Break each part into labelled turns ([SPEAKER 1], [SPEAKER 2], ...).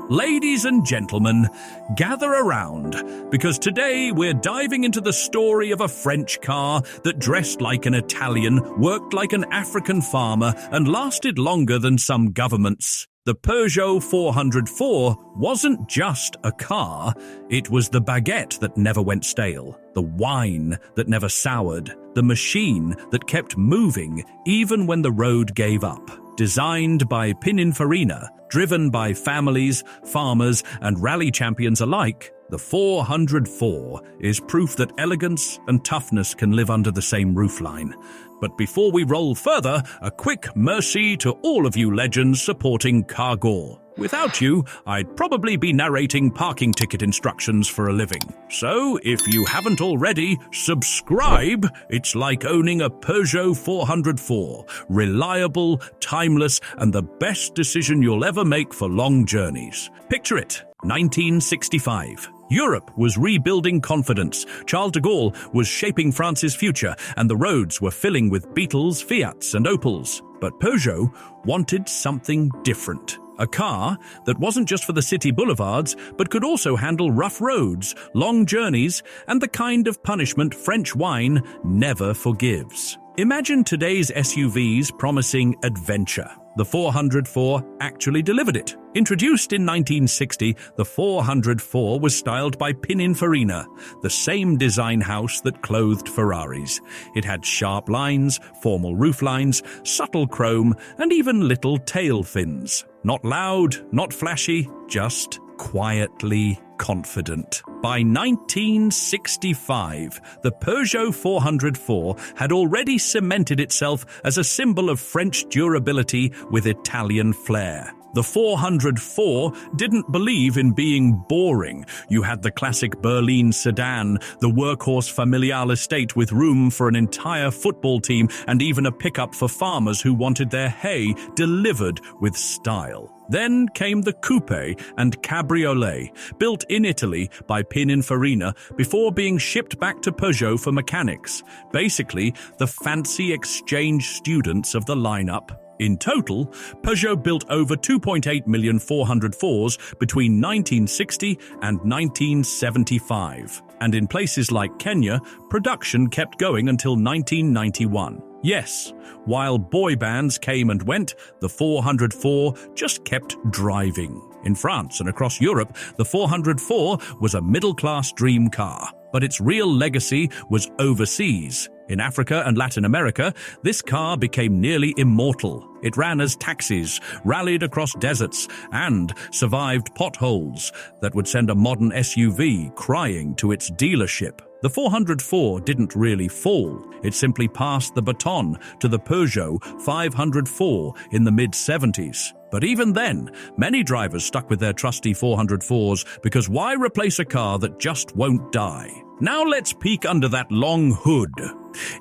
[SPEAKER 1] Ladies and gentlemen, gather around, because today we're diving into the story of a French car that dressed like an Italian, worked like an African farmer, and lasted longer than some governments. The Peugeot 404 wasn't just a car, it was the baguette that never went stale, the wine that never soured, the machine that kept moving even when the road gave up. Designed by Pininfarina, driven by families, farmers, and rally champions alike, the 404 is proof that elegance and toughness can live under the same roofline. But before we roll further, a quick merci to all of you legends supporting Cargore. Without you, I'd probably be narrating parking ticket instructions for a living. So, if you haven't already, subscribe! It's like owning a Peugeot 404. Reliable, timeless, and the best decision you'll ever make for long journeys. Picture it, 1965. Europe was rebuilding confidence, Charles de Gaulle was shaping France's future, and the roads were filling with Beetles, Fiats, and Opels. But Peugeot wanted something different. A car that wasn't just for the city boulevards, but could also handle rough roads, long journeys, and the kind of punishment French wine never forgives. Imagine today's SUVs promising adventure. The 404 actually delivered it. Introduced in 1960, the 404 was styled by Pininfarina, the same design house that clothed Ferraris. It had sharp lines, formal rooflines, subtle chrome, and even little tail fins. Not loud, not flashy, just quietly confident. By 1965, the Peugeot 404 had already cemented itself as a symbol of French durability with Italian flair. The 404 didn't believe in being boring. You had the classic Berlin sedan, the workhorse familial estate with room for an entire football team, and even a pickup for farmers who wanted their hay delivered with style. Then came the coupe and cabriolet, built in Italy by Pininfarina before being shipped back to Peugeot for mechanics. Basically, the fancy exchange students of the lineup. In total, Peugeot built over 2.8 million 404s between 1960 and 1975. And in places like Kenya, production kept going until 1991. Yes, while boy bands came and went, the 404 just kept driving. In France and across Europe, the 404 was a middle-class dream car. But its real legacy was overseas. In Africa and Latin America, this car became nearly immortal. It ran as taxis, rallied across deserts, and survived potholes that would send a modern SUV crying to its dealership. The 404 didn't really fall. It simply passed the baton to the Peugeot 504 in the mid-70s. But even then, many drivers stuck with their trusty 404s because why replace a car that just won't die? Now let's peek under that long hood.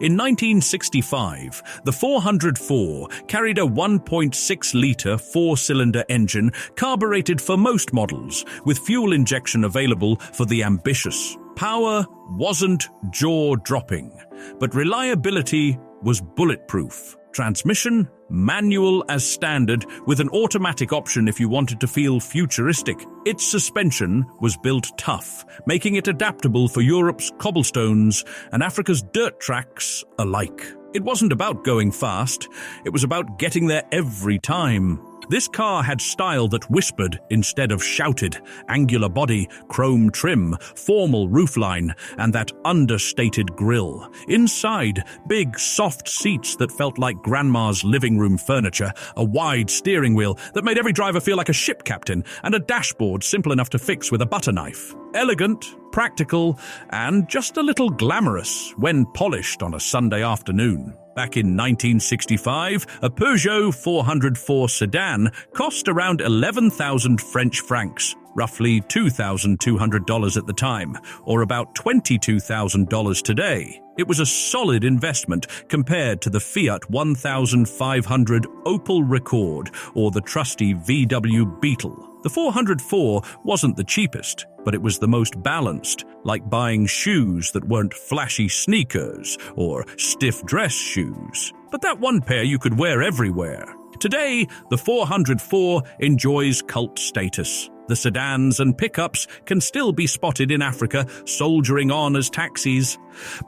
[SPEAKER 1] In 1965, the 404 carried a 1.6-litre four-cylinder engine carbureted for most models, with fuel injection available for the ambitious. Power wasn't jaw-dropping, but reliability was bulletproof. Transmission, manual as standard, with an automatic option if you wanted to feel futuristic. Its suspension was built tough, making it adaptable for Europe's cobblestones and Africa's dirt tracks alike. It wasn't about going fast, it was about getting there every time. This car had style that whispered instead of shouted, angular body, chrome trim, formal roofline, and that understated grille. Inside, big, soft seats that felt like grandma's living room furniture, a wide steering wheel that made every driver feel like a ship captain, and a dashboard simple enough to fix with a butter knife. Elegant, practical, and just a little glamorous when polished on a Sunday afternoon. Back in 1965, a Peugeot 404 sedan cost around 11,000 French francs, roughly $2,200 at the time, or about $22,000 today. It was a solid investment compared to the Fiat 1500 Opel Rekord or the trusty VW Beetle. The 404 wasn't the cheapest, but it was the most balanced, like buying shoes that weren't flashy sneakers or stiff dress shoes, but that one pair you could wear everywhere. Today, the 404 enjoys cult status. The sedans and pickups can still be spotted in Africa, soldiering on as taxis.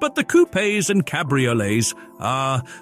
[SPEAKER 1] But the coupes and cabriolets,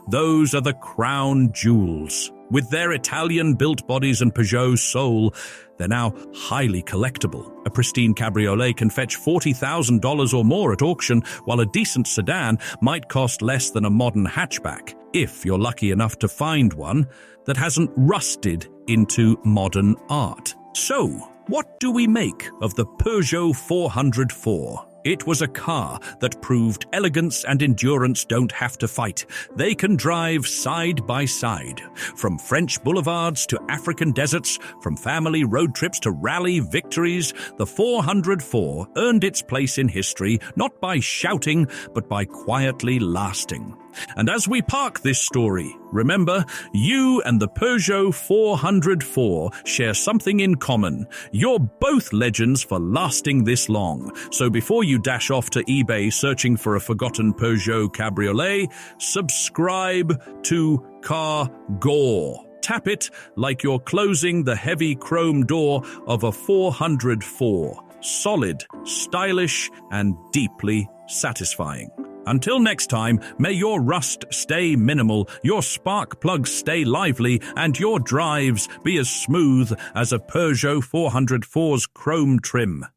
[SPEAKER 1] those are the crown jewels. With their Italian-built bodies and Peugeot soul, they're now highly collectible. A pristine cabriolet can fetch $40,000 or more at auction, while a decent sedan might cost less than a modern hatchback, if you're lucky enough to find one that hasn't rusted into modern art. So, what do we make of the Peugeot 404? It was a car that proved elegance and endurance don't have to fight. They can drive side by side. From French boulevards to African deserts, from family road trips to rally victories, the 404 earned its place in history not by shouting, but by quietly lasting. And as we park this story, remember, you and the Peugeot 404 share something in common. You're both legends for lasting this long. So before you dash off to eBay searching for a forgotten Peugeot cabriolet, subscribe to Car Gore. Tap it like you're closing the heavy chrome door of a 404. Solid, stylish, and deeply satisfying. Until next time, may your rust stay minimal, your spark plugs stay lively, and your drives be as smooth as a Peugeot 404's chrome trim.